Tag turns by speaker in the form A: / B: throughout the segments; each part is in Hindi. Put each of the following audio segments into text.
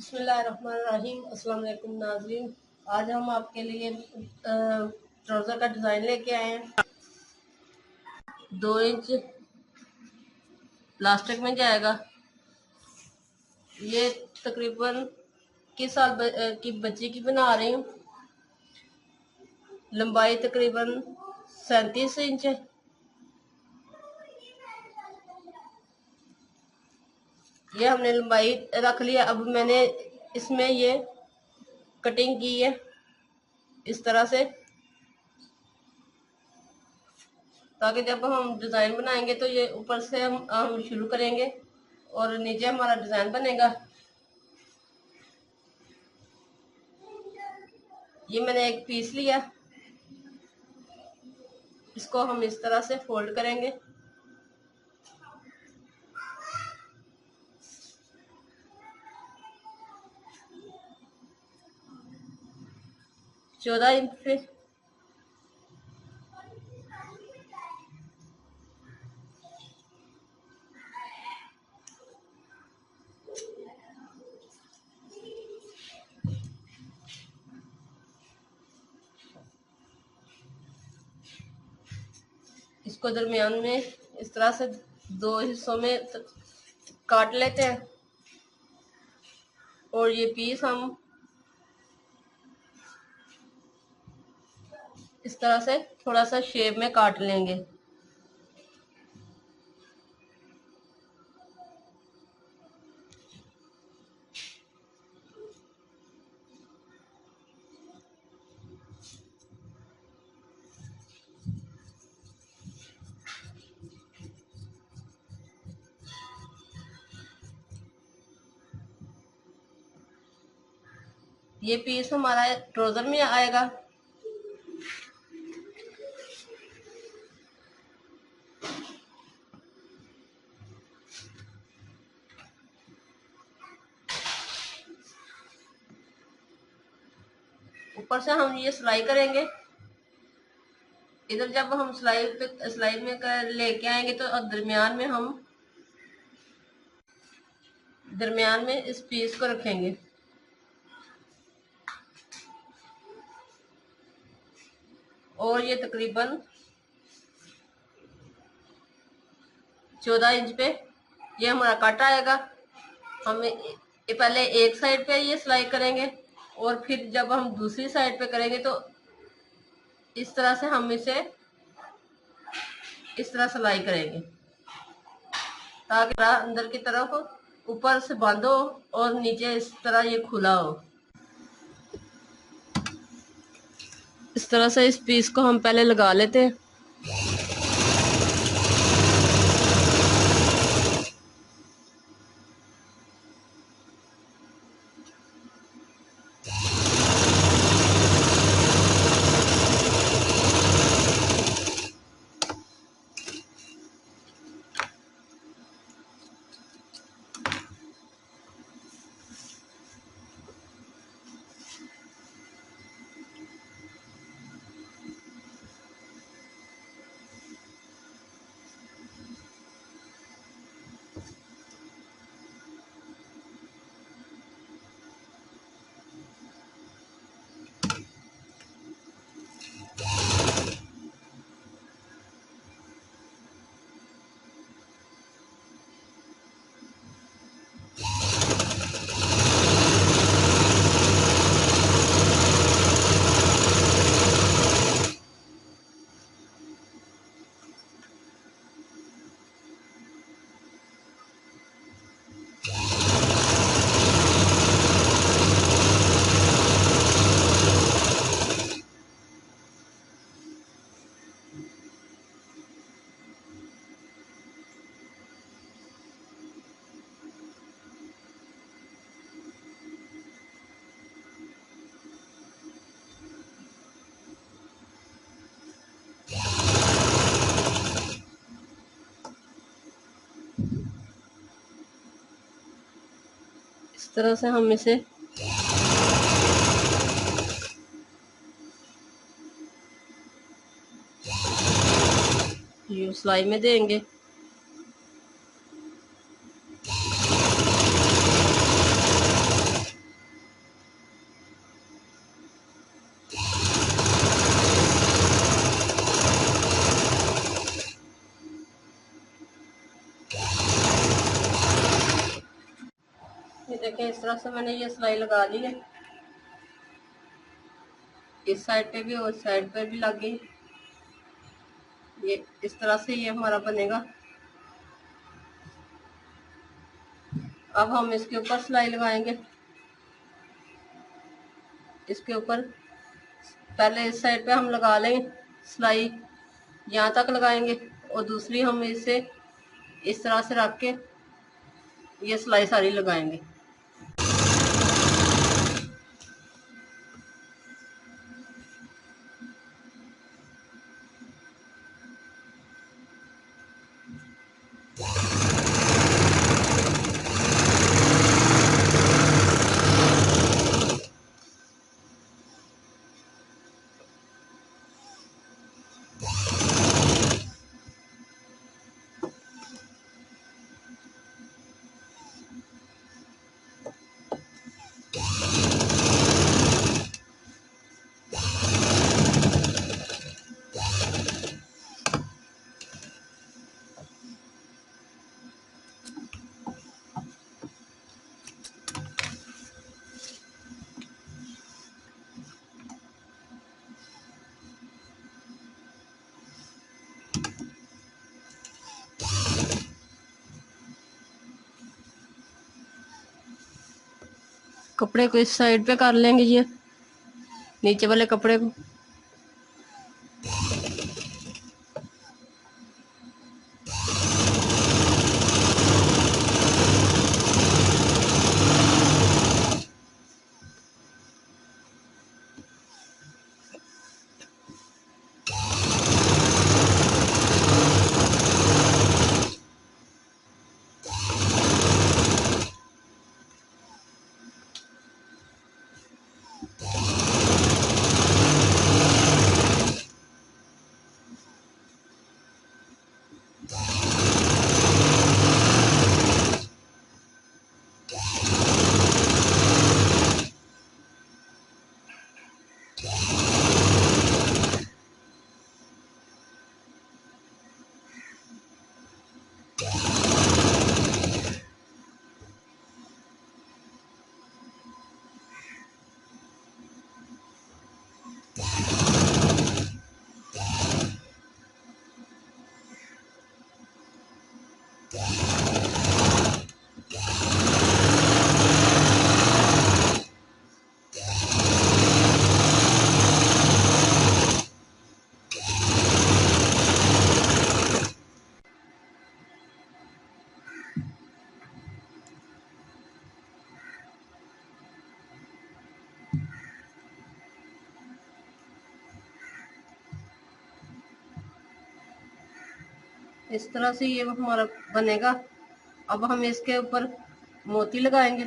A: बिस्मिल्लाहिर्रहमानिर्रहीम। अस्सलाम वालेकुम नाज़रीन। आज हम आपके लिए ट्राउज़र का डिज़ाइन लेके आए हैं। 2 इंच प्लास्टिक में जाएगा। ये तकरीबन किस साल की बच्ची की बना रही हूँ। लंबाई तकरीबन 37 इंच है। ये हमने लंबाई रख लिया। अब मैंने इसमें ये कटिंग की है इस तरह से, ताकि जब हम डिज़ाइन बनाएंगे तो ये ऊपर से हम शुरू करेंगे और नीचे हमारा डिज़ाइन बनेगा। ये मैंने एक पीस लिया, इसको हम इस तरह से फोल्ड करेंगे। चौदह इंच पे इसको दरमियान में इस तरह से 2 हिस्सों में काट लेते हैं और ये पीस हम इस तरह से थोड़ा सा शेप में काट लेंगे। ये पीस हमारा ट्राउजर में आएगा। ऊपर से हम ये सिलाई करेंगे। इधर जब हम सिलाई में लेके आएंगे तो दरमियान में इस पीस को रखेंगे और ये तकरीबन 14 इंच पे ये हमारा कट आएगा। हम पहले एक साइड पे ये सिलाई करेंगे और फिर जब हम दूसरी साइड पे करेंगे तो इस तरह से हम इसे इस तरह सिलाई करेंगे ताकि अंदर की तरफ ऊपर से बंद हो और नीचे इस तरह ये खुला हो। इस तरह से इस पीस को हम पहले लगा लेते हैं। इस तरह से हम इसे ये सिलाई में देंगे। ये देखें, इस तरह से मैंने ये सिलाई लगा ली है। इस साइड पे भी और साइड पे भी लग गई। ये इस तरह से ये हमारा बनेगा। अब हम इसके ऊपर सिलाई लगाएंगे। इसके ऊपर पहले इस साइड पे हम लगा लेंगे सिलाई, यहाँ तक लगाएंगे, और दूसरी हम इसे इस तरह से रख के ये सिलाई सारी लगाएंगे। कपड़े को इस साइड पे कर लेंगे, ये नीचे वाले कपड़े को। इस तरह से ये हमारा बनेगा। अब हम इसके ऊपर मोती लगाएंगे।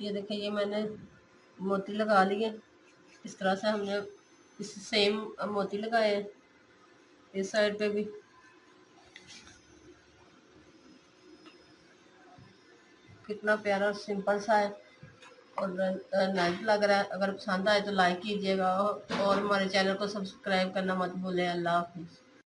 A: ये देखिए, ये मैंने मोती लगा लिए। इस तरह से हमने इस सेम मोती लगाए हैं इस साइड पे भी। कितना प्यारा सिंपल सा है और नाइस लग रहा है। अगर पसंद आए तो लाइक कीजिएगा और हमारे चैनल को सब्सक्राइब करना मत भूलें। अल्लाह हाफिज़।